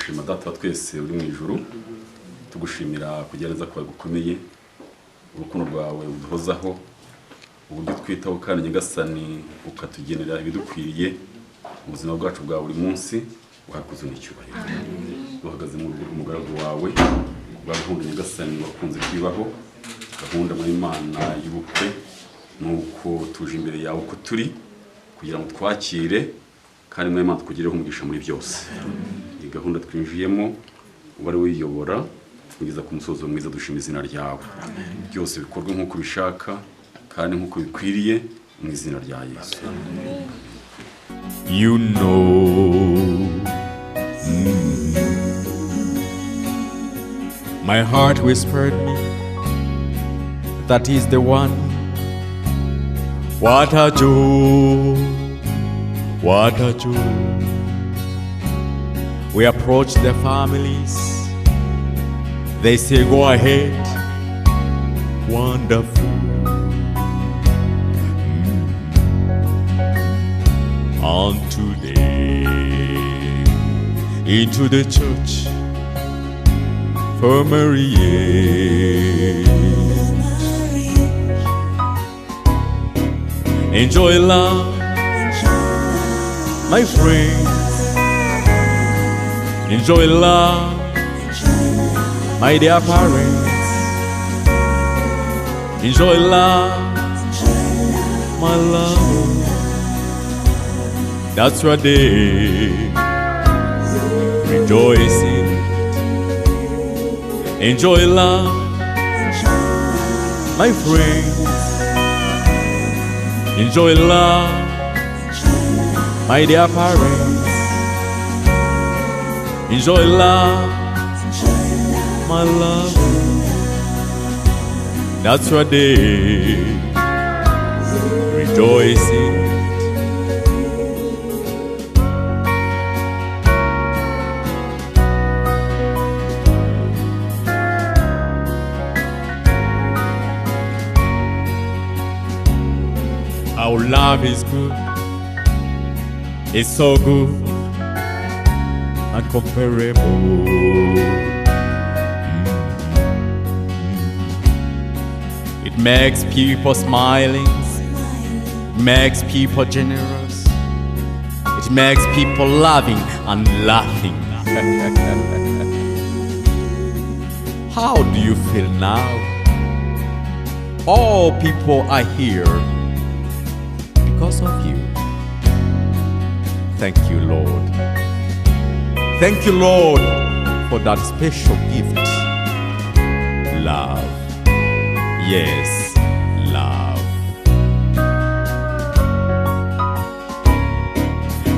turagushima data twese uri mu ijuru, tugushimira kugereza kwawe gukomeye, urukundo rwawe uduhozaho, uburyo twitaho kandi nyagasani ukatugenera ibidukwiriye mu buzima bwacu bwa buri munsi, uhakuze n'icyubahiro. Duhagaze mu mugaragu wawe, gahunda nyagasani wakunze kwibaho, gahunda mu Imana y'ubukwe, nuko tuje imbere yawe uko turi kugira ngo twakire kandi mu Imana tukugireho umugisha muri byose. Iyi gahunda twinjiyemo ubari wiyobora kugeza ku musozo mwiza, dushima izina ryawe. Byose bikorwe nk'uko bishaka kandi nk'uko bikwiriye mu izina rya Yesu. You know, my heart whispered me that is the one. What a joy, what a joy. We approach the families, they say go ahead, wonderful. On today, into the church for marriage. Enjoy love, my friends. Enjoy love, my dear parents. Enjoy love, my love. That's what they rejoice in. Enjoy love, my friends. Enjoy love, my dear parents. Enjoy love, my love. That's what they rejoice in. Our love is good, it's so good, uncomparable. It makes people smiling, makes people generous, it makes people loving and laughing. How do you feel now? All people are here because of you. Thank you, Lord. Thank you, Lord, for that special gift. Love. Yes, love.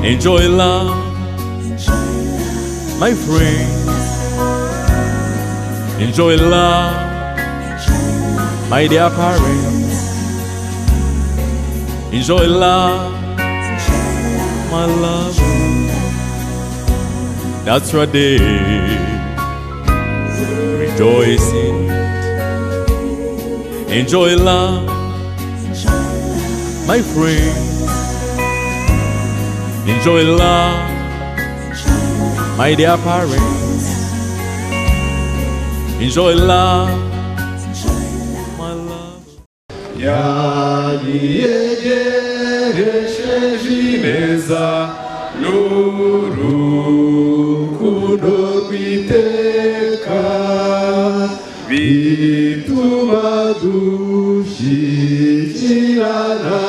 Enjoy love, my friends. Enjoy love, my dear parents. Enjoy love, my love. That's what they rejoice in. Enjoy love, my friends. Enjoy love, my dear parents. Enjoy love, my love. Yegeresheje ineza n'urukundo rw'iteka, bituma dushyikirana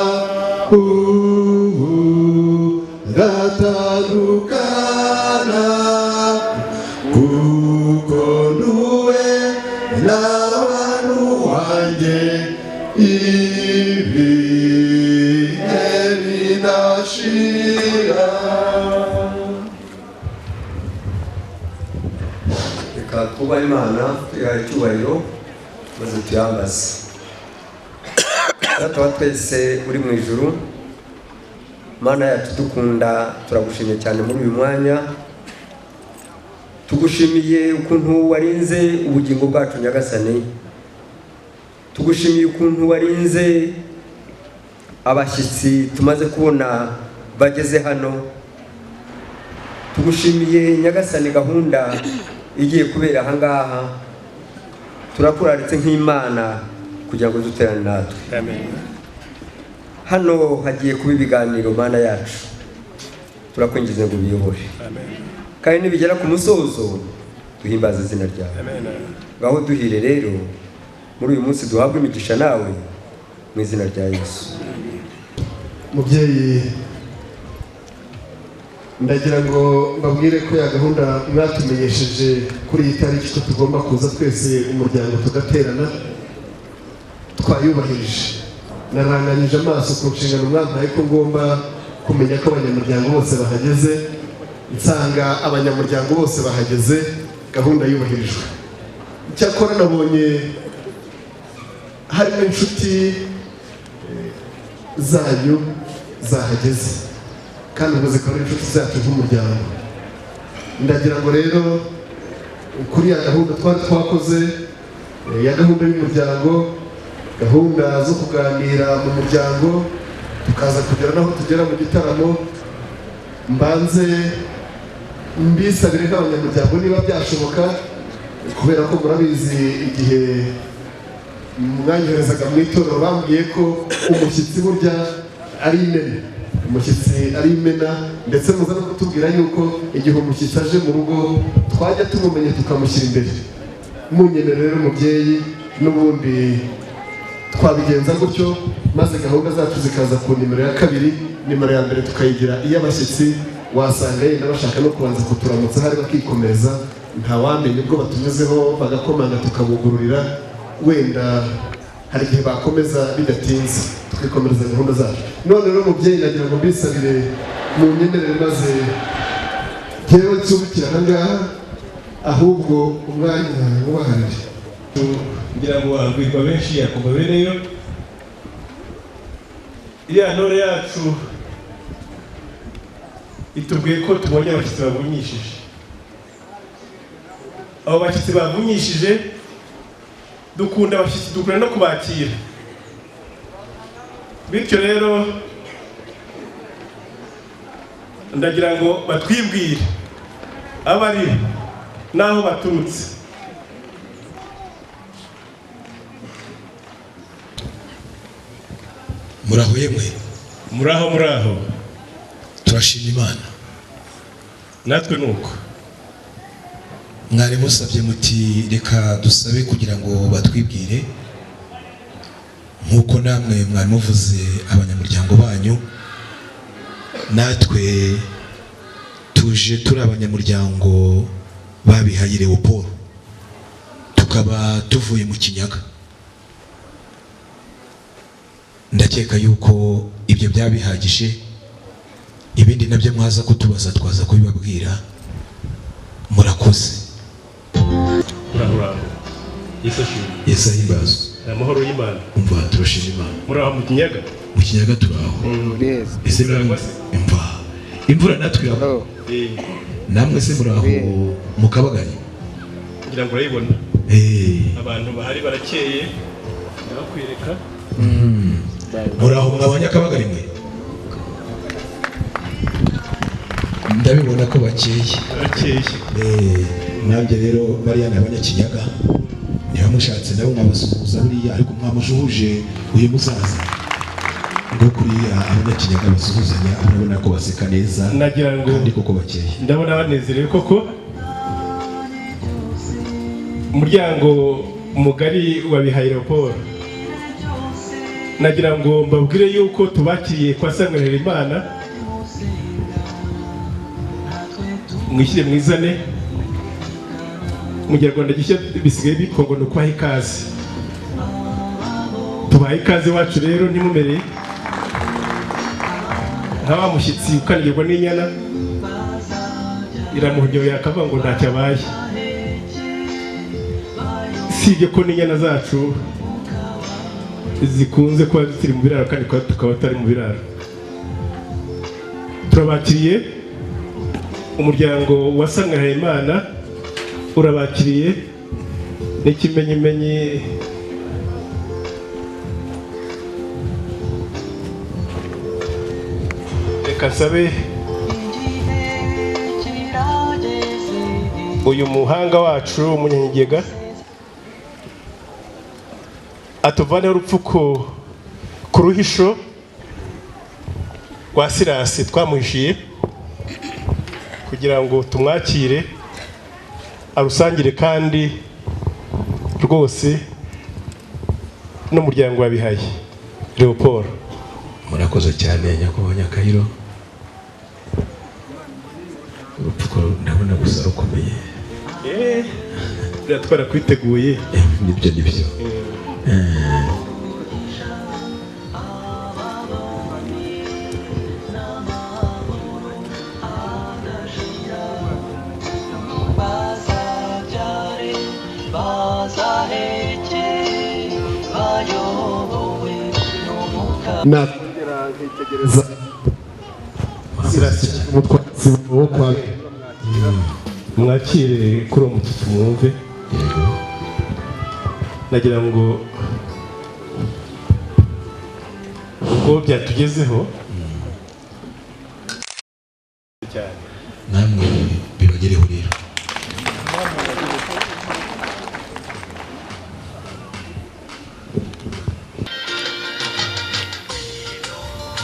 datandukana, kuko nduwe n'abantu wanjye ibihe bidashira. Reka twubahe Imana, twihaye icyubahiro maze tuyambaze. Data wa twese uri mu ijuru, Mana yacu dukunda, turagushimiye cyane muri uyu mwanya. Tugushimiye ukuntu warinze ubugingo bwacu nyagasani. Tugushimiye ukuntu warinze abashyitsi tumaze kubona bageze hano. tugushimiye nyagasani gahunda igiye kubera ahangaha, turakuraritse nk'Imana kugira ngo duterane natwe. Amen. Hano hagiye kuba ibiganiro Mana yacu, turakwingize ngo biyobore. Amen. Kandi nibigera ku musozo duhimbaze izina ryawe. Amen. Ngaho duhire rero muri uyu munsi duhabwe imigisha nawe mu izina rya Yesu. Mubyeyi, ndagira ngo mbabwire ko ya gahunda mwatumenyesheje kuri iyi tariki ko tugomba kuza twese umuryango tugaterana twayubahirije. Naranganyije amaso ku nshingano mwampaye ko ngomba kumenya ko abanyamuryango bose bahageze, nsanga abanyamuryango bose bahageze, gahunda yubahirijwe. Icyakora nabonye harimo inshuti zanyu zahageze kandi umaze kuba inshuti zacu nk'umuryango. Ndagira ngo rero kuri ya gahunda twari twakoze, ya gahunda y'umuryango, gahunda zo kuganira mu muryango, tukaza kugera naho tugera mu gitaramo, mbanze mbisabire nk'abanyamuryango niba byashoboka, kubera ko murabizi igihe mwanyoherezaga mu itorero bambwiye ko umushyitsi burya ari imena, umushyitsi ari imena, ndetse muza no kutubwira yuko igihe umushyitsi aje mu rugo twajya tumumenye tukamushyira imbere. Munyemere rero mubyeyi, n'ubundi twabigenza gutyo, maze gahunda zacu zikaza ku nimero ya kabiri, nimero ya mbere tukayigira iy'abashyitsi. Wasanga yenda bashaka no kubanza kuturamutsa hari bakikomereza, ntawamenye ubwo batunyuzeho bagakomanga tukabugururira, wenda hari igihe bakomeza bidatinze tukikomereza gahunda zacu. None rero mubyeyi, nagira ngo mbisabire mu nyemerere maze ngewe nsubikira ahangaha, ahubwo umwanya wubaharire. Ngira ngo wabwirwa benshi yakubabereyo. Iriya ntore yacu itubwiye ko tubonye abashyitsi bavunyishije. Abo bashyitsi bavunyishije dukunda abashyitsi, dukunda no kubakira. Bityo rero ndagira ngo batwibwire abo ari n'aho baturutse. Muraho yemwe? Muraho. Turashima Imana. Natwe nuko. Mwari musabye muti reka dusabe kugira ngo batwibwire, nk'uko namwe mwari muvuze abanyamuryango banyu, natwe tuje turi abanyamuryango babihaye Leopold, tukaba tuvuye mu Kinyaga. Ndakeka yuko ibyo byabihagije, ibindi nabyo mwaza kutubaza twaza kubibabwira. Murakoze. Muraho. Yesu ahimbaze. Amahoro y'Imana. Umva, turashima Imana. Muraho mu Kinyaga? Mu Kinyaga turaho. Ese imva imvura natwe iraho. Namwe se muraho mu Kabagari? Ngira ngo urayibona. Abantu bahari barakeye, ndabakwereka. Muraho mwabanya Kabagari mwe? Ndabibona ko bakeye. Nanjye rero bariya ni abanyakinyaga, niba mushatse nabo mwabasuhuza buriya, ariko mwamujuhuje uyu musaza ngo kuriya abanyakinyaga basuhuzanya, urabona ko baseka neza kandi koko bakeye. Ndabona banezerewe koko. Umuryango mugari wa Bihaye Leopold, nagira ngo mbabwire yuko tubakiriye kwa Sanganira Imana. Mwishyire mwizane. Mu Kinyarwanda gishya bisigaye bikongo no kwaha ikaze. Tubaye ikaze wacu rero ntimumere nk'aba mushyitsi ukanirwa n'inyana iramuhunyo yakava ngo ntacyo abaye. Sibye ko n'inyana zacu zikunze kuba ziri mu biraro kandi tukaba tutari mu biraro. Turabakiriye. Umuryango wa Sanganira Imana urabakiriye n'ikimenyimenyi. Reka sabe uyu muhanga wacu umunyagega atuvaneho urupfu ku ruhisho rwa Sirasi twamuhishiye kugira ngo tumwakire arusangire kandi rwose n'umuryango wabihaye Leopold. Murakoze cyane nyakubahwa Nyakayiro, urupfu ndabona gusa rukomeye. Biratwara kwiteguye. Nibyo nakongera nkitegereza umutwatsi wo kwa mwakire kuri uwo mututu mwumve. Nagira ngo ubwo byatugezeho namwe bibagereho rero.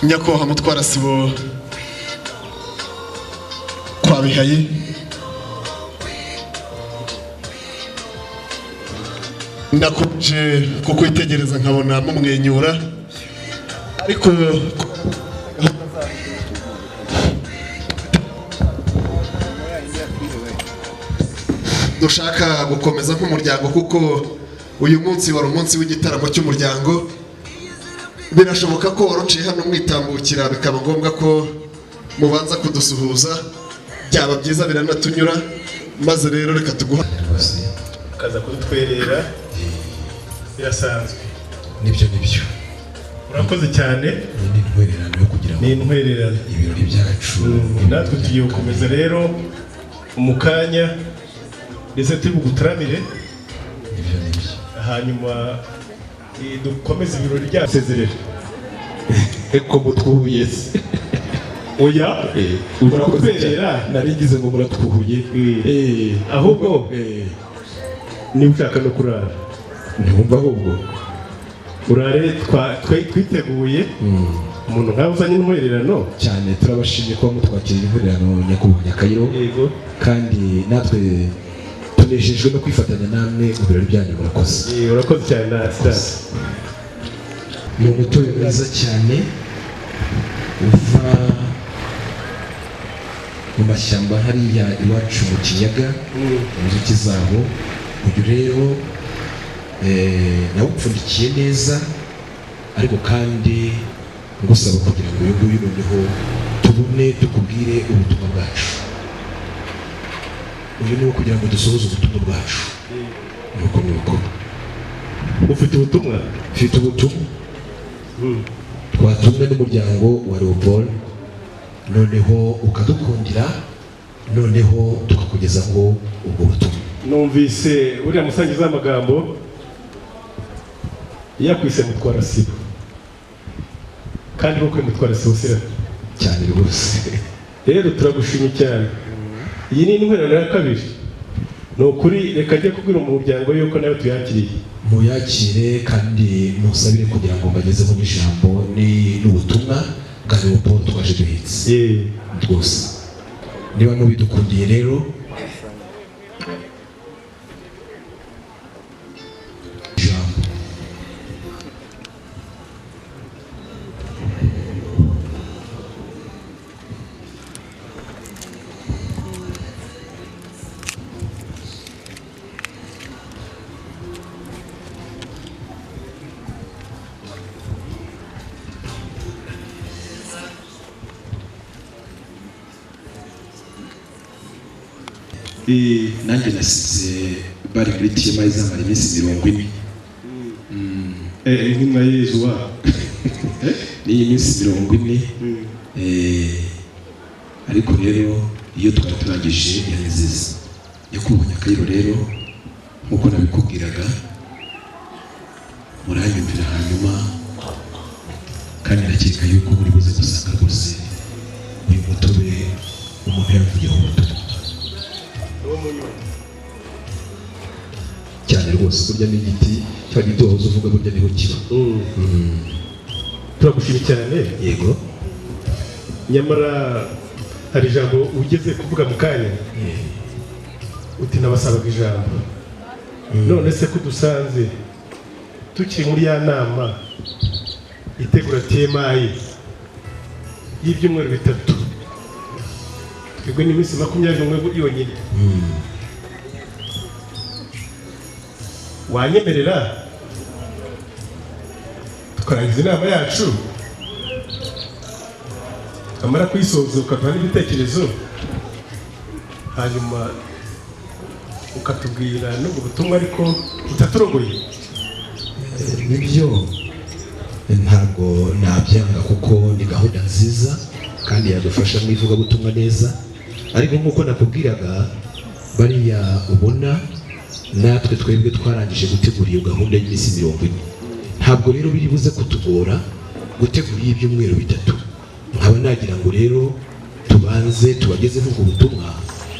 nyakubahwa mutwara sibo kwa Bihaye, nakuje kukwitegereza nkabona mumwenyura, ariko dushaka gukomeza nk'umuryango kuko uyu munsi wari umunsi w'igitaramo cy'umuryango. Birashoboka ko waruciye hano mwitambukira bikaba ngombwa ko mubanza kudusuhuza, byaba byiza biranatunyura, maze rero reka tuguha kaza kudutwerera birasanzwe. Nibyo urakoze cyane. Ni intwererano yo kugira ngo n'intwererano ibirori byacu natwe tugiye gukomeza rero umukanya ndetse turi bugutaramire, hanyuma dukomeze ibirori byasezerera. Eko mutwuhuye se oya urakutwerera narigize ngo muratwuhuye ahubwo niba ushaka no kurara ntiwumva ahubwo urare twiteguye. Umuntu nkawe uzanye intwererano cyane. Turabashimiye kuba mutwakira intwererano nyakubahwa Nyakayiro, kandi natwe tunejejwe no kwifatanya namwe mu birori byanyu. Murakoze. urakoze cyane na Sitasi. Ni umutobe mwiza cyane uva mu mashyamba hariya iwacu mu Kinyaga, inzuki zaho. Uyu rero nawupfundikiye neza, ariko kandi ngusaba kugira ngo uyu nguyu noneho tubone tukubwire ubutumwa bwacu. Uyu ni wo kugira ngo dusohoze ubutumwa bwacu. Nuko ufite ubutumwa? Mfite ubutumwa twatumwe n'umuryango wa Leopold, noneho ukadukundira, noneho tukakugezaho ubwo butumwa. Numvise uriya musangiza w'amagambo yakwise Mutwara Sibo, kandi nuko Mutwara Sibo sira cyane rwose. Rero turagushimye cyane. Iyi ni intwererano ya kabiri. Ni ukuri reka njye kubwira umuryango yuko nawe tuyakiriye. Muyakire kandi musabire kugira ngo mbagezeho n'ijambo n'ubutumwa bwa Leopold twaje duhitse rwose. Niba mubidukundiye rero ijambo. Nanjye nasize bari muri TMI izamara iminsi 40. Nk'inka y'Yezu wa Ni iminsi 40. Ariko rero iyo twari turangije yanezeza. Nyakubahwa Nyakayiro rero nkuko nabikubwiraga, muranyumvira hanyuma, kandi ndakeka yuko muri buze gusanga rwose uyu mutobe umuntu yavuyeho ubutumwa. cyane rwose, burya n'igiti cya giti wahoze uvuga burya niho kiba. turagushimye cyane. Yego. Nyamara hari ijambo ugeze kuvuga mu kanya uti nabasabaga ijambo, none se ko dusanze tukiri muri ya nama itegura TMI y'ibyumweru 3, twebwe n'iminsi 21 yonyine, wanyemerera tukarangiza inama yacu amara kuyisoza ukaduha n'ibitekerezo, hanyuma ukatubwira n'ubwo butumwa ariko utaturogoye? Nibyo, ntabwo nabyanga kuko ni gahunda nziza kandi yadufasha mu ivugabutumwa neza, ariko nk'uko nakubwiraga bariya ubona natwe twebwe twarangije gutegura iyo gahunda y'iminsi 40, ntabwo rero biri buze kutugora gutegura ibyumweru 3. nkaba nagira ngo rero tubanze tubageze n'ubwo butumwa,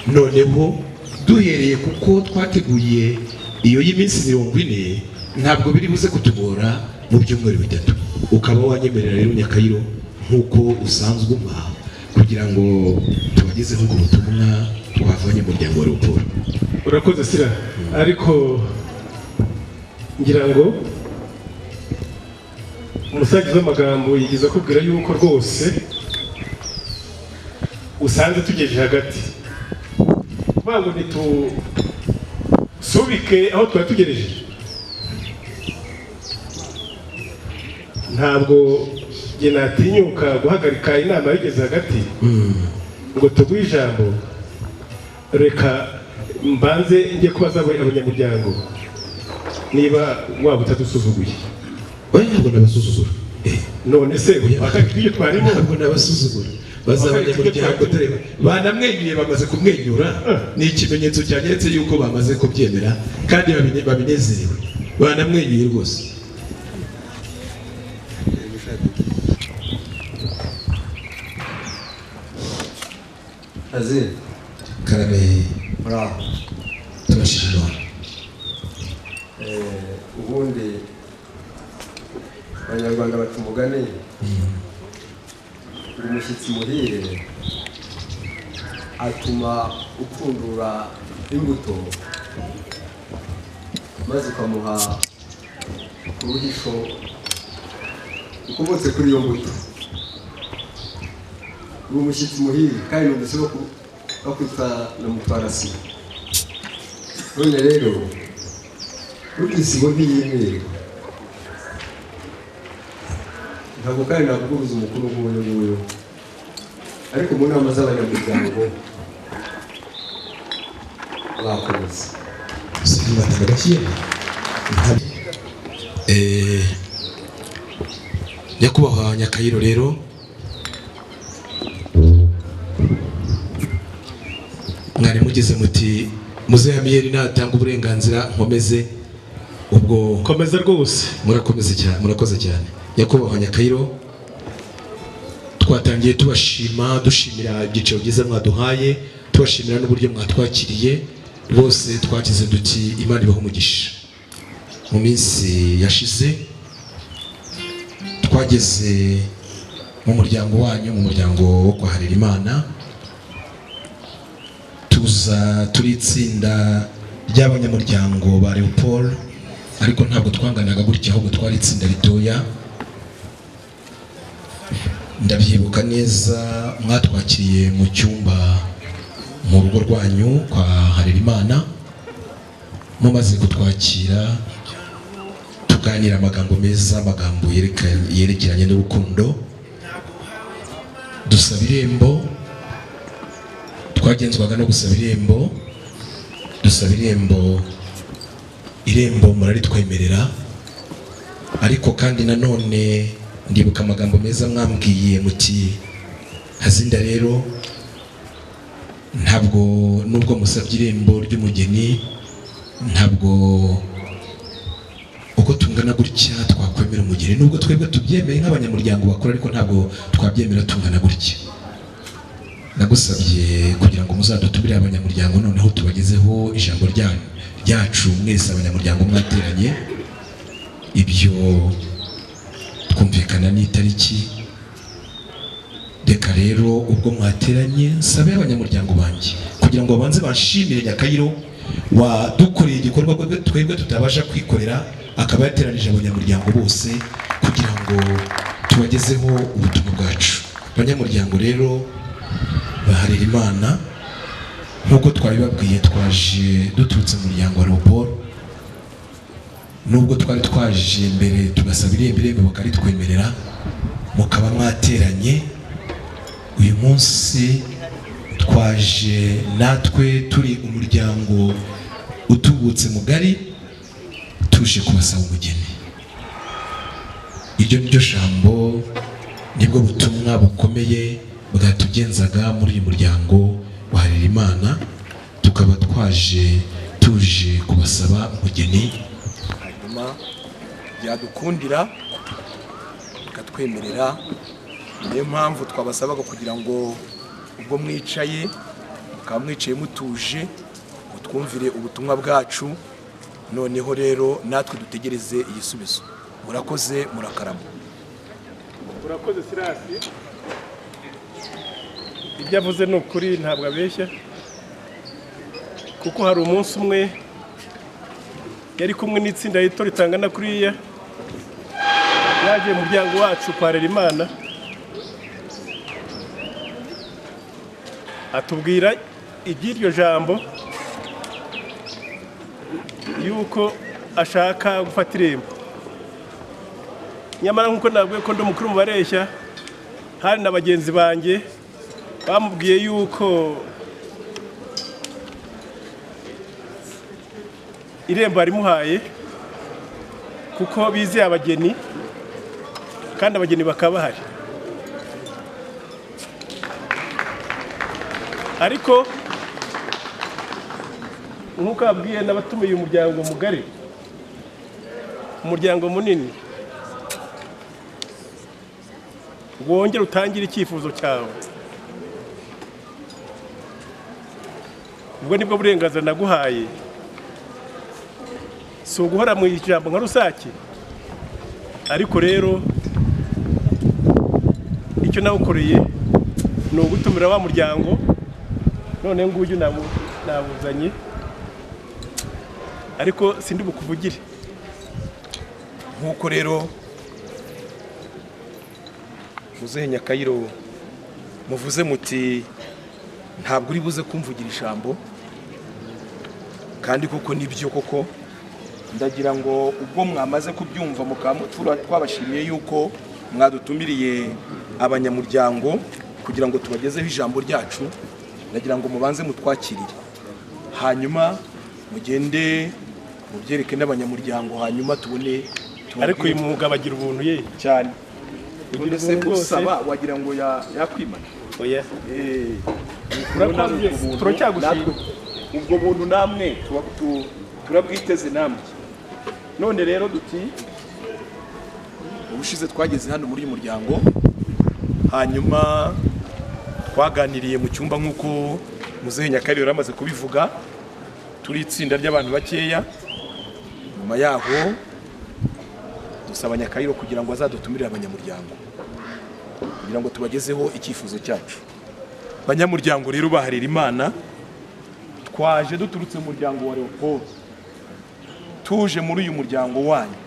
noneho duhereye kuko twateguye iyo y'iminsi 40 ntabwo biri buze kutugora mu byumweru 3. ukaba wanyemerera rero Nyakayiro nk'uko usanzwe umpa kugira ngo tubageze n'ubwo butumwa twavanye mu muryango wa Leopold. Urakoze Sira, ariko ngira ngo umusagizi w'amagambo yigeze akubwira yuko rwose usanze tugejeje hagati, kuvuga ngo nitusubike aho twari tugereje. Ntabwo njye natinyuka guhagarika inama yigeze hagati ngo tuguhe ijambo. Reka mbanze njye kubaza abanyamuryango niba waba utadusuzuguye. Oya, ntabwo nabasuzugura. None se bakabwira ibyo twarimo? Ntabwo nabasuzugura. Bazabanyamuryango tureba banamwenyuye, bamaze kumwenyura, ni ikimenyetso cyanyeretse yuko bamaze kubyemera kandi babinezerewe, banamwenyuye rwose. Azi Karame, bravo. turashima. Ubundi abanyarwanda batumugane umushyitsi muhire atuma upfundura imbuto maze ukamuha uruhisho ukomotse kuri iyo mbuto. Uri umushyitsi muhire kandi ndetse bakwita na mutwarasi. None rero urisibo ntiyimere, ntabwo kandi nakuguruza umukuru nk'uyu nguyu, ariko mu nama z'abanyamuryango bakomeza Sibata gashye. Nyakubahwa Nyakayiro rero mwari mugeze muti muzehe Amiyeri natanga uburenganzira nkomeze, ubwo komeza rwose. murakomeze cyane, murakoze cyane. Nyakubahwa Nyakayiro, twatangiye tubashima, dushimira ibyiciro byiza mwaduhaye, tubashimira n'uburyo mwatwakiriye rwose. Twagize duti Imana ibaho umugisha. Mu minsi yashize twageze mu muryango wanyu, mu muryango wo kwa Harerimana, tuza turi itsinda ry'abanyamuryango ba Leopold, ariko ntabwo twanganaga gutya, ahubwo twari itsinda ritoya. Ndabyibuka neza, mwatwakiriye mu cyumba mu rugo rwanyu kwa Harerimana, mumaze kutwakira tuganira amagambo meza, amagambo yerekeranye n'urukundo. Dusaba irembo, twagenzwaga no gusaba irembo, dusaba irembo, irembo muraritwemerera. Ariko kandi nanone ndibuka amagambo meza mwambwiye muti Hazinda rero ntabwo nubwo musabye irembo ry'umugeni, ntabwo uko tungana gutya twakwemera umugeni, nubwo twebwe tubyemeye nk'abanyamuryango bakora, ariko ntabwo twabyemera tungana gutya. nagusabye kugira ngo muzadutumire abanyamuryango noneho tubagezeho ijambo ryacu mwese abanyamuryango mwateranye. Ibyo twumvikana n'itariki. Reka rero ubwo mwateranye nsabe abanyamuryango banjye kugira ngo babanze banshimire Nyakayiro wadukoreye igikorwa twebwe tutabasha kwikorera, akaba yateranije abanyamuryango bose kugira ngo tubagezeho ubutumwa bwacu. Abanyamuryango rero ba Harerimana, nk'uko twabibabwiye, twaje duturutse mu muryango wa Leopold. Nubwo twari twaje mbere tugasaba irembo bakaritwemerera, mukaba mwateranye. Uyu munsi twaje natwe turi umuryango utubutse mugari, tuje kubasaba umugeni. Iryo niryo jambo, nibwo butumwa bukomeye bwatugenzaga muri uyu muryango wa Harerimana. Tukaba tuje kubasaba umugeni, hanyuma byadukundira bikatwemerera. Niyo mpamvu twabasabaga kugira ngo ubwo mwicaye mukaba mwicaye mutuje, mutwumvire ubutumwa bwacu, noneho rero natwe dutegereze igisubizo. Murakoze, murakarama. Urakoze Sirasi, ibyo avuze ni ukuri, ntabwo abeshya, kuko hari umunsi umwe yari kumwe n'itsinda rito ritangana kuriya, yagiye mu muryango wacu kwa Harerimana, atubwira iby'iryo jambo yuko ashaka gufata irembo. Nyamara nk'uko nabwiye ko ndi umukuru mu bareshya, hari na bagenzi banjye bamubwiye yuko irembo arimuhaye kuko bizeye abageni, kandi abageni bakaba bahari. Ariko nk'uko abwiye n'abatumiye umuryango mugari, umuryango munini, wongere utangire icyifuzo cyawe. Ubwo nibwo burenganzira naguhaye, si uguhora mu ijambo nka rusake. Ariko rero icyo nawukoreye ni ugutumira wa muryango, none nguyu nabuzanye, ariko sindi bukuvugire. Nk'uko rero muzehe Nyakayiro muvuze muti ntabwo uri buze kumvugira ijambo, kandi koko nibyo koko. Ndagira ngo ubwo mwamaze kubyumva mukaba twabashimiye yuko mwadutumiriye abanyamuryango kugira ngo tubagezeho ijambo ryacu. Ndagira ngo mubanze mutwakirire, hanyuma mugende mubyereke n'abanyamuryango, hanyuma tubone. Ariko uyu mwuga bagira ubuntu ye cyane. Ubundi se kusaba wagira ngo yakwimana. Oya, turacyagushima. Ubwo buntu namwe turabwiteze namwe. None rero duti ubushize twageze hano muri uyu muryango, hanyuma twaganiriye mu cyumba nk'uko muzehe Nyakayiro yaramaze kubivuga, turi itsinda ry'abantu bakeya. Nyuma yaho dusaba Nyakayiro kugira ngo azadutumire abanyamuryango kugira ngo tubagezeho icyifuzo cyacu. Abanyamuryango rero ba Harerimana, twaje duturutse mu muryango wa Leopold, tuje muri uyu muryango wanyu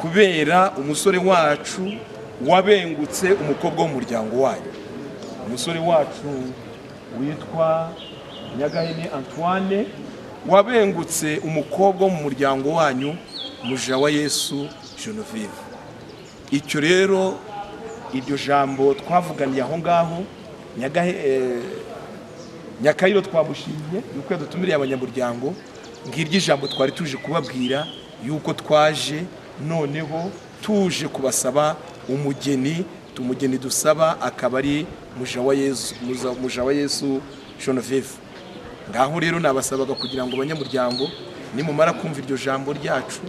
kubera umusore wacu wabengutse umukobwa w'umuryango wanyu. Umusore wacu witwa Nyagahene Antoine wabengutse umukobwa wo mu muryango wanyu, Mujawayesu Genevieve. Icyo rero, iryo jambo twavuganiye aho ngaho, Nyakayiro twamushimiye yuko yadutumiriye abanyamuryango. Ngiryo ijambo twari tuje kubabwira yuko twaje noneho tuje kubasaba umugeni. Umugeni dusaba akaba ari Mujawayesu Genevieve. Ngaho rero nabasabaga kugira ngo abanyamuryango nimumara kumva iryo jambo ryacu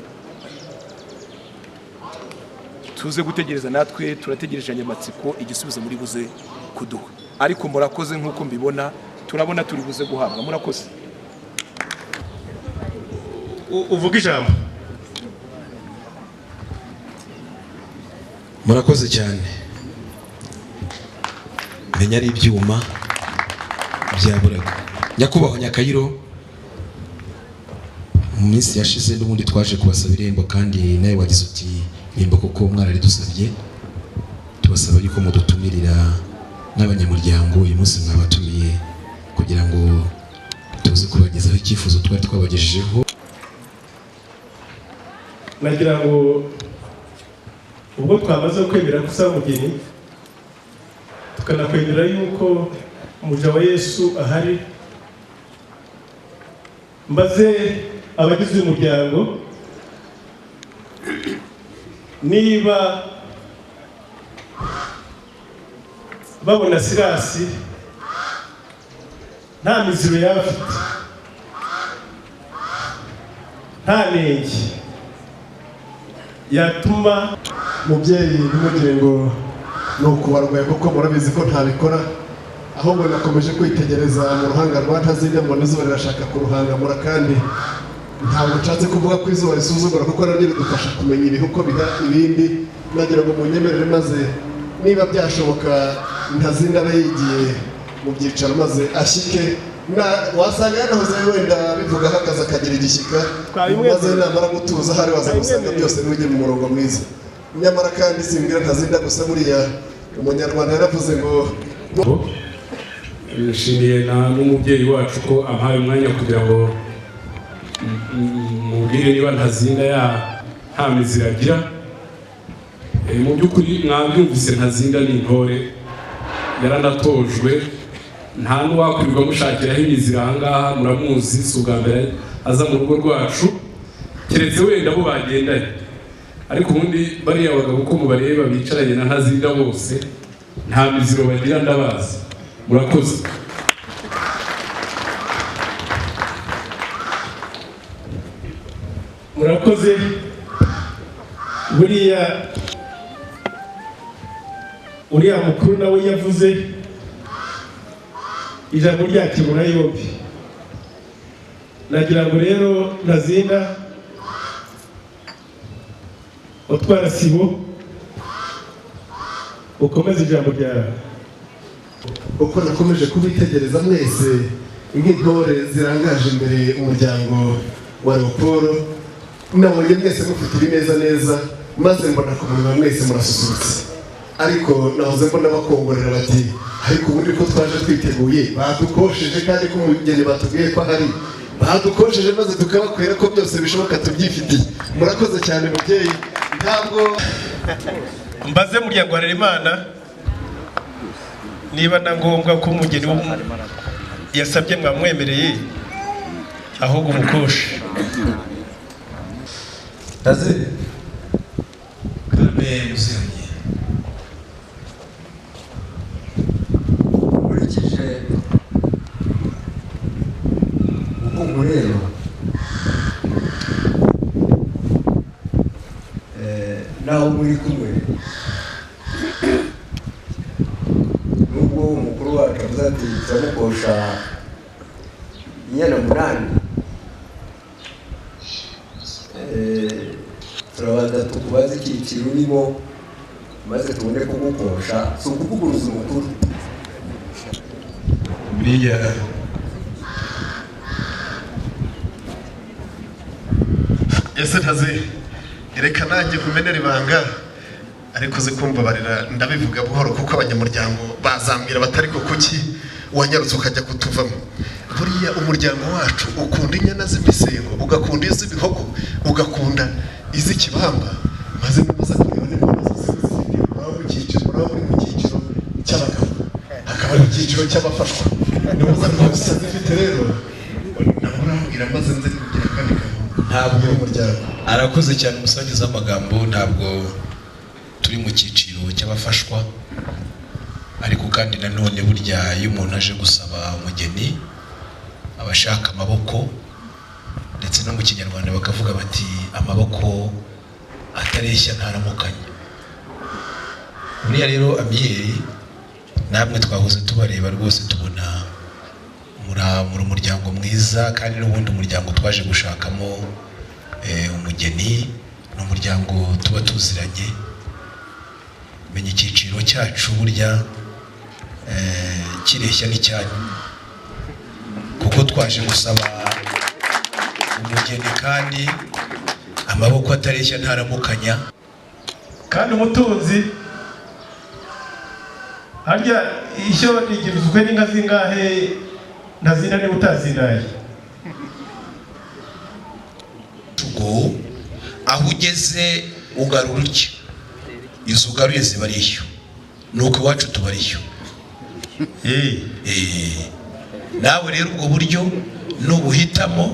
tuze gutegereza, natwe turategereje anyamatsiko igisubizo muri buze kuduha. Ariko murakoze nk'uko mbibona, turabona turi buze guhabwa. Murakoze. uvuga ijambo. murakoze cyane. menya ari ibyuma byaburaga. Nyakubahwa Nyakayiro, mu minsi yashize n'ubundi twaje kubasaba irembo, kandi nawe wagize uti nimba koko mwararidusabye, tubasaba yuko mudutumirira n'abanyamuryango. Uyu munsi mwabatumiye kugira ngo tuze kubagezaho icyifuzo twari twabagejejeho. Nagira ngo ubwo twamaze kwemera gusaba umugeni, tukanakwemera yuko umuja wa Yesu ahari, maze abagize umuryango niba babona Sirasi nta miziro yaba afite, nta nenge yatuma mubyeyi ntimugire ngo ni ukubarwaye, kuko murabizi ko ntabikora, ahubwo nakomeje kwitegereza mu ruhanga rwa Ntazinde, mbona izuba rirashaka kuruhangamura, kandi ntabwo nshatse kuvuga ko izuba risuzugura, kuko naryo ridufasha kumenya ibihe uko biha ibindi. Nagira ngo munyemerere maze niba byashoboka Ntazinde abe yigiye mu byicaro maze ashyike, wasanga yanahoze wenda bivuga ahagaze akagira igishyika, maze namara gutuza hari waza gusanga byose n'ujye mu murongo mwiza. Nyamara kandi simbwira Ntazinde gusa, buriya umunyarwanda yaravuze ngo nshimiye n'umubyeyi wacu ko ampaye umwanya kugira ngo mubwire niba Ntazinde nta miziro agira. Mu by'ukuri mwabyumvise, Ntazinde ni intore, yaranatojwe, nta n'uwakwirirwa mushakiraho imiziro aha ngaha. Muramuzi, si ubwa mbere aza mu rugo rwacu, keretse wenda bo bagendanye. Ariko ubundi bariya bagabo uko mubareba bicaranye na Ntazinde bose nta miziro bagira, ndabazi. Murakoze. Murakoze. Uriya mukuru nawe yavuze ijambo rya kibura yombi. Nagira ngo rero Ntazinde utwara sibo ukomeze ijambo ryawe. uko nakomeje kubitegereza mwese nk'intore zirangaje imbere umuryango wa Leopold, nabonye mwese mufite ibineza neza, maze mbona ku munwa mwese murasusurutse. Ariko nahoze mbona bakongorera bati ariko ubundi ko twaje twiteguye, badukosheje kandi ko umugeni batubwiye ko ahari, badukosheje maze tukabakwera ko byose bishoboka tubyifitiye. Murakoze cyane mubyeyi. Ntabwo mbaze muryango wa Harerimana niba na ngombwa ko umugeni yasabye mwamwemereye ahubwo umukoshe. Ntazinde Karame Musenyi, nkurikije uko nkureba naho muri kumwe, nubwo umukuru wacu avuze ati turamukosha inyana munani, turabanza tukubaza icyiciro urimo maze tubone kugukosha, si ukuvuguruza umukuru. buriya ese Ntazinde, reka nanjye kumenera ibanga, ariko uzi kumbabarira ndabivuga buhoro, kuko abanyamuryango bazambwira batari ko kuki wanyarutse ukajya kutuvamo. Buriya umuryango wacu ukunda inyana z'imisengo, ugakunda iz'ibihogo, ugakunda iz'ikibamba, maze muza kureba n'imbono zose zifite muraba muri mu cyiciro cy'abagabo, hakaba n'icyiciro cy'abafashwa, nimuza rwose zifite rero nabo urambwira maze nze kugira kandi ntabwo umuryango. arakoze cyane umusangiza w'amagambo. Ntabwo turi mu cyiciro cy'abafashwa, ariko kandi nanone burya iyo umuntu aje gusaba umugeni abashaka amaboko, ndetse no mu kinyarwanda bakavuga bati amaboko atareshya ntaramukanya. buriya rero Amiyeri namwe twahoze tubareba rwose tubona muri umuryango mwiza kandi n'ubundi umuryango twaje gushakamo umugeni n'umuryango tuba tuziranye. Menya icyiciro cyacu burya kireshya n'icyanyu kuko twaje gusaba umugeni kandi amaboko atareshya ntaramukanya. kandi umutunzi harya ishyo rigizwe n'inka zingahe ntazina niba utazinaye. Aho ugeze ugarura utya izo ugaruye ziba ari ishyo nuko iwacu tuba ari ishyo. Nawe rero ubwo buryo nubuhitamo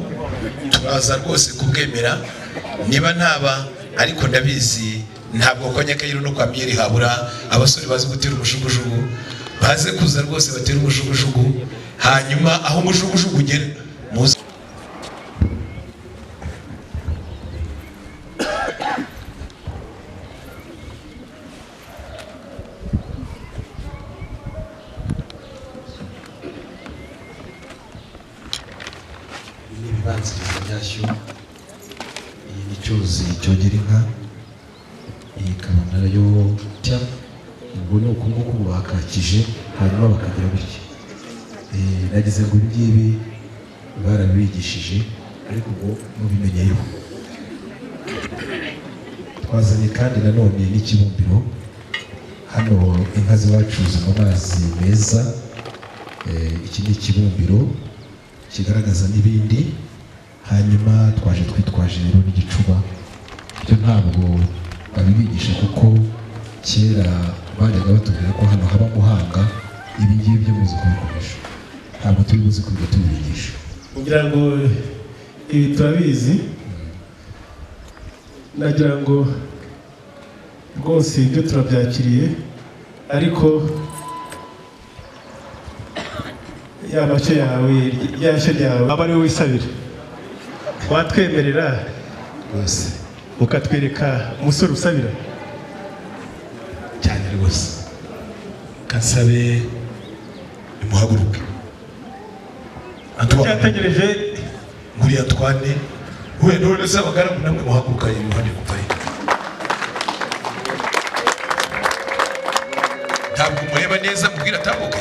turaza rwose kubwemera niba ntaba ariko ndabizi ntabwo kwa Nyakayiro no kwa Miyeri habura abasore bazi gutera umushugujugu baze kuza rwose batera umushugujugu hanyuma aho umushugujugu ugera muze. Ibibanziriza byashyo iyi ni cyuzi cyogera inka iyi ikaba nayo tya ubwo ni uko nguko bakakije hanyuma bakagira bityo. Nagize ngo ibingibi barabigishije ariko ubwo mubimenyeyo. Twazanye kandi nanone n'ikibumbiro hano inka z'iwacu mu mazi meza. Iki ni ikibumbiro kigaragaza n'ibindi hanyuma twaje twitwaje rero n'igicuba. Byo ntabwo babibigisha kuko kera bajyaga batubwira ko hano haba muhanga ibi ngibi byo muzi kubikoresha ntabwo turi buzi kwiga tubibigisha kugira ngo ibi turabizi. Nagira ngo rwose ibyo turabyakiriye ariko yabashe yawe yashe yawe aba ari wowe wisabira watwemerera rwose ukatwereka umusore usabira cyane rwose kasabe imuhaguruke cyategereje nguriya twane we none se abagaragu namwe muhaguruka iruhande kuvayo ntabwo mureba neza mubwira atambuke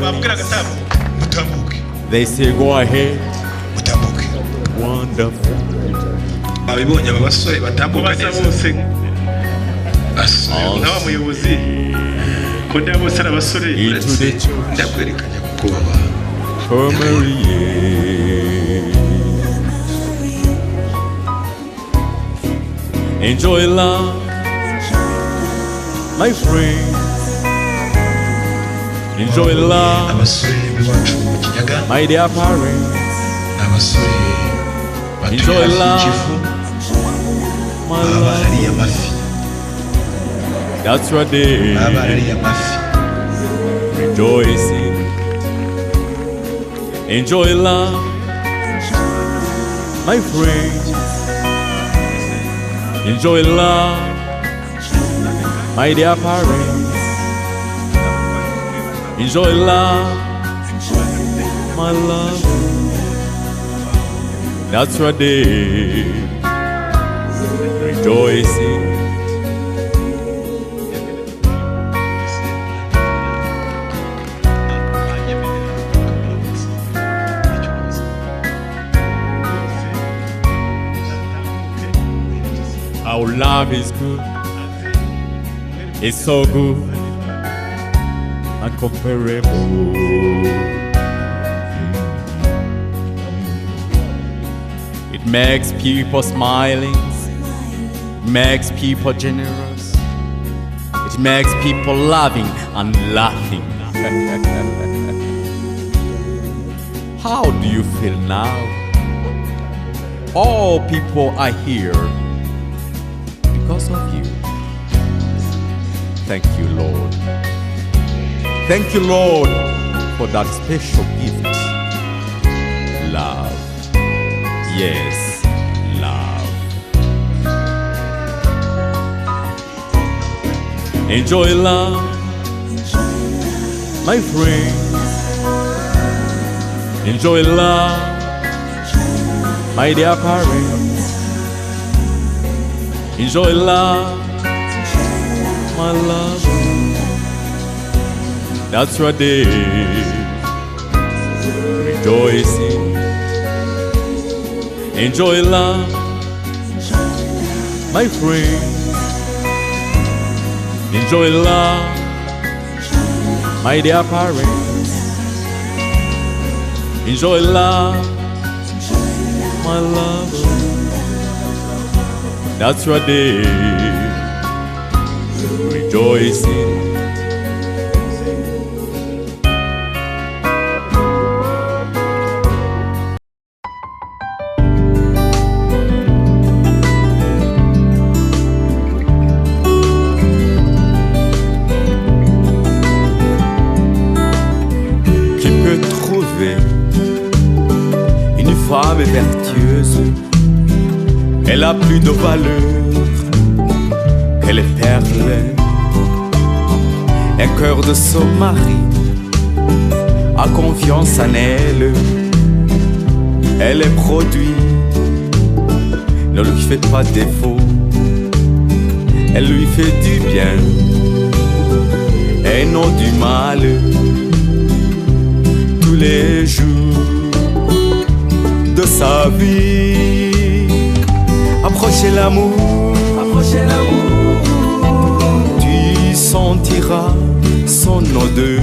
wabwira agatambuke mutambuke. They say go ahead. Mutambuke. Wonderful. Abibonye aba basore batambuka neza bose nk'aba muyobozi ko ndaba bose ari abasore Into the church. ndakwerekanya kuko baba For Marie. Enjoy love, my friend. Enjoy love, abasore b'iwacu mu Kinyaga my dear parents. abasore Enjoy batuye love, ikivu my baba love. barariye amafi That's your day. baba barariye amafi Rejoicing. Enjoy love, my friend. Enjoy love, my dear parents. Enjoy love, my love. That's your day. Rejoicing. Our love is good. It's so good, uncomparable. It makes people smiling, makes people generous. It makes people loving and laughing. How do you feel now? All people are here because of you. Thank you, Lord. Thank you, Lord, for that special gift. Love. Yes, love. Enjoy love, my friend. Enjoy love, my dear parents. Enjoy love, my love. That's your day, rejoicing. Enjoy love, my friend. Enjoy love, my dear parents. Enjoy love, my love. That's your day, rejoicing. Qui peut trouver une femme vertueuse? Elle a plus de valeur que les perles. Un cœur de son mari a confiance en elle. Elle est produit, ne lui fait pas défaut. Elle lui fait du bien et non du mal. Tous les jours de sa vie, approchez l'amour, tu sentiras son odeur.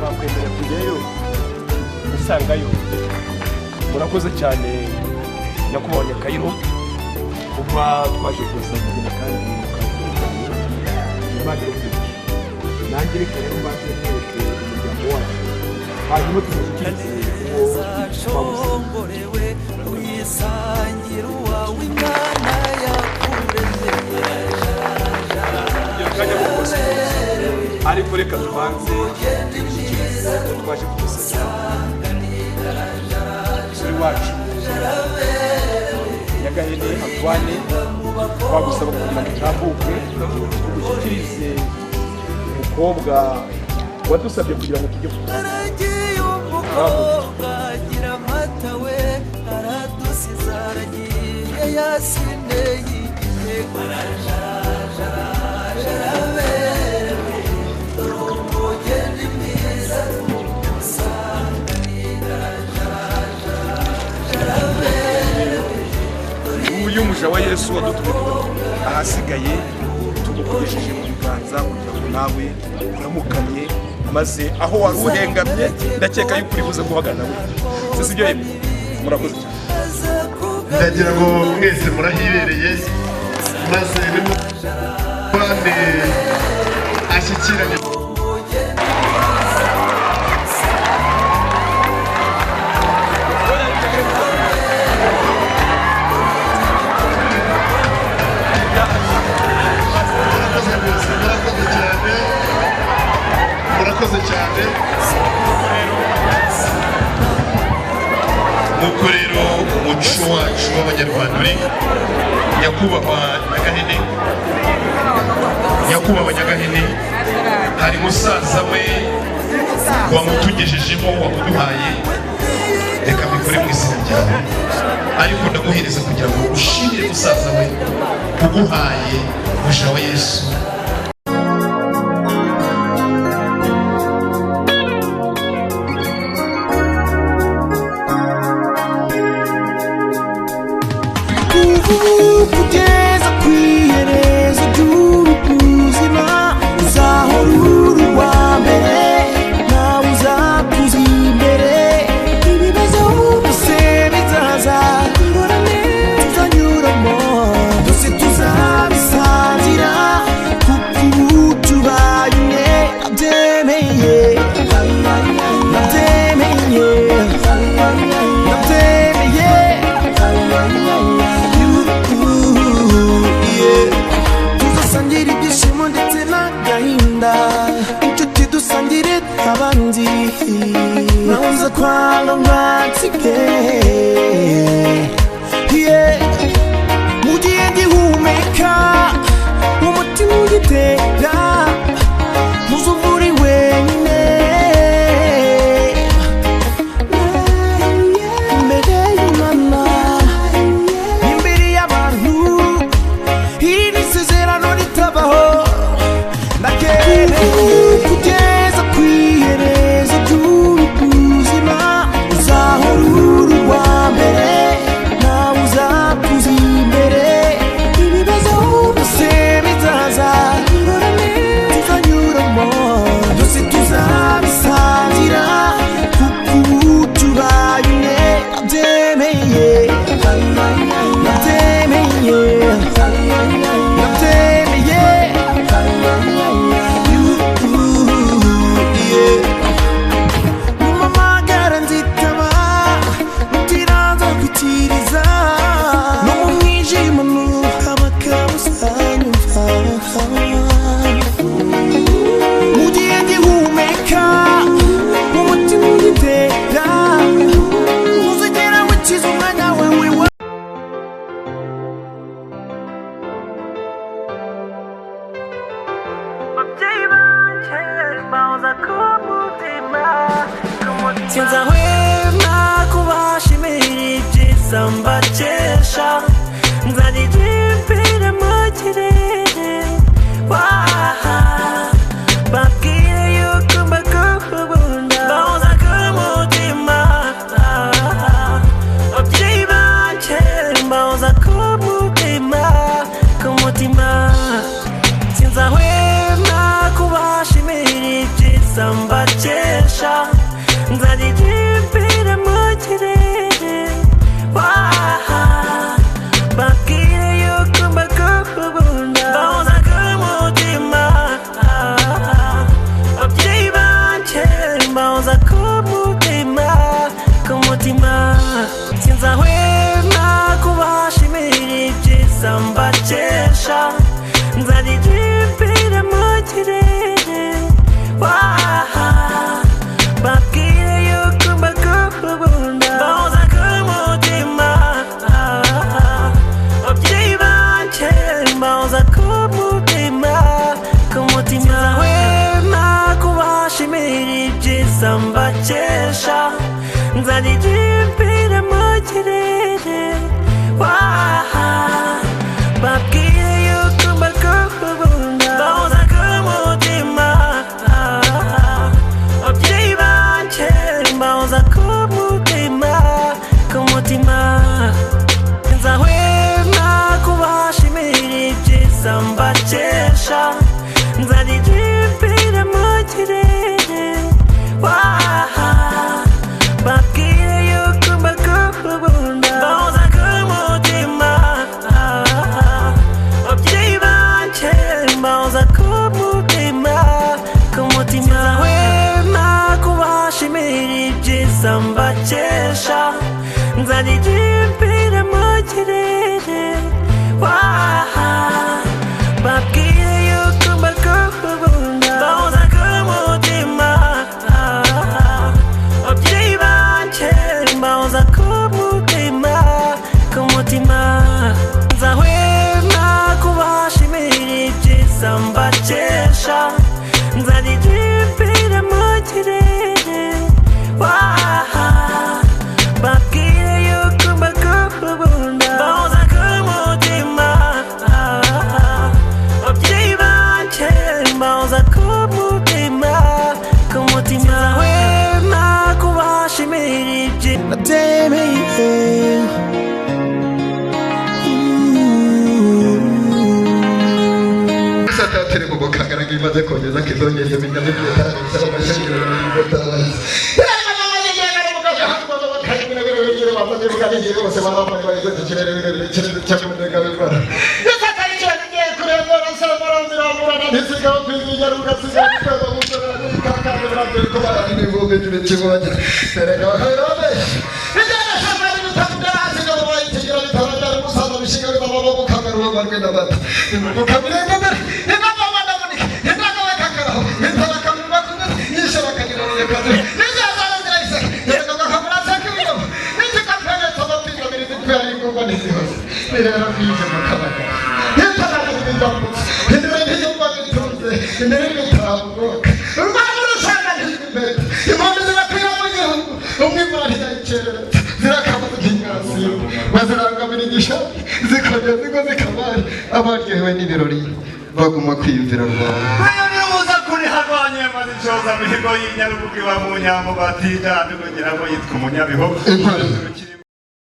Bakwemera kujyayo usangayo. Murakoze cyane nyakubahwa Nyakayiro kuba twaje kubasangira kandi mukagira nanjye reka rero mbaze mwereke umuryango wacu hanyuma tumushyikirize uwo wisangira uwawe Imana yakuremye. ariko reka tubanze twaje kubasangira turi wacu Nyagahene Antoine twagusaba kugira ngo utambuke tugushyikirize umukobwa wadusabye kugira ngo tujye gira amata we aradusiza aragiye yasineye igitego uyu muja wa Yesu wadutumye ahasigaye tumukoresheje mu biganza kugira ngo nawe uramukanye maze aho wari uhengamye ndakeka yuko uri buze guhagarara we sibyo yemwe murakoze cyane ndagira ngo mwese murahibereye maze nimubane ashyikiranye murakoze cyane nuko rero umuco wacu w'abanyarwanda uri nyakubahwa Nyagahene hari musaza we wamutugejejemo wamuduhaye reka mbikore mu izina ryawe ariko ndaguhereza kugira ngo ushimire musaza we uguhaye muja wa Yesu nkunda inshuti dusangire abandi nawuza kwanga ngwansige mugihe ngihumeka umutima ugitera ntuzumva wenyine imbere y'Imana imbere y'abantu iri ni isezerano ritabaho kugeza ku iherezo ry'ubuzima uzahora uri uwa mbere nawe uzakuza imbere ibibazo byose bizaza tuzanyuramo byose tuzabisangira kuko ubu tubaye umwe nabyemeye sinzahwema kubashimira ibyiza mbakesha nzaririmbira mu kirere babwire yuko mbakunda bahoza ku mutima ababyeyi banjye bahoza ku mutima sinzahwema kubashimira ibyiza mbakesha nzaririmbira mu kirere babwire yuko mbakunda bahoza ku mutima ababyeyi banjye bahoza ku mutima sinzahwema kubashimira ibyiza mbakesha nzaririmbira mu kirere babwire yuko mbakunda bahoza ku mutima ababyeyi banjye bahoza ku mutima sinzahwema kubashimira ibyiza mbakesha nzaririmbira mu kirere babwire yuko mbakunda bahoza ku mutima ababyeyi banjye bahoza ku mutima sinzahwema kubashimira ibyiza mbakesha nzaririmbira mu kirere babwire yuko mbakunda bahoza ku mutima ababyeyi banjye bahoza ku mutima sinzahwema kubashimira ibyiza mbakesha nzaririmbira mu kirere babwire yuko mbakunda bahoza ku mutima ababyeyi banjye bahoza ku mutima sinzahwema kubashimira ibyiza mbakesha nzaririmbira mu kirere babwire yuko mbakunda bahoza ku mutima ababyeyi banjye bahoza ku mutima sinzahwema kubashimira ibyiza nabyemeye satire kuko kagaraga imaze kongeza kizongeze bingaze by'atarabisaba amashanyarazi y'ubutabazi rero bije mu kabaka yitanaga n'indamutso imbere y'iyumva gitunze imbere y'imitambuka urwanda rusanga imbere impunzi zirakwira mu gihugu umwe imari yayicerereza zirakabuza ingasiyo bazirangabira igishati zikongera zigo zikabari abaryohewe n'ibirori baguma kwiyumvira rwanda nibuza kuri harwanye maze icoza mihigo y'inyarubuga iwa mu nyambo batijana kugira ngo yitwa umunyabihogo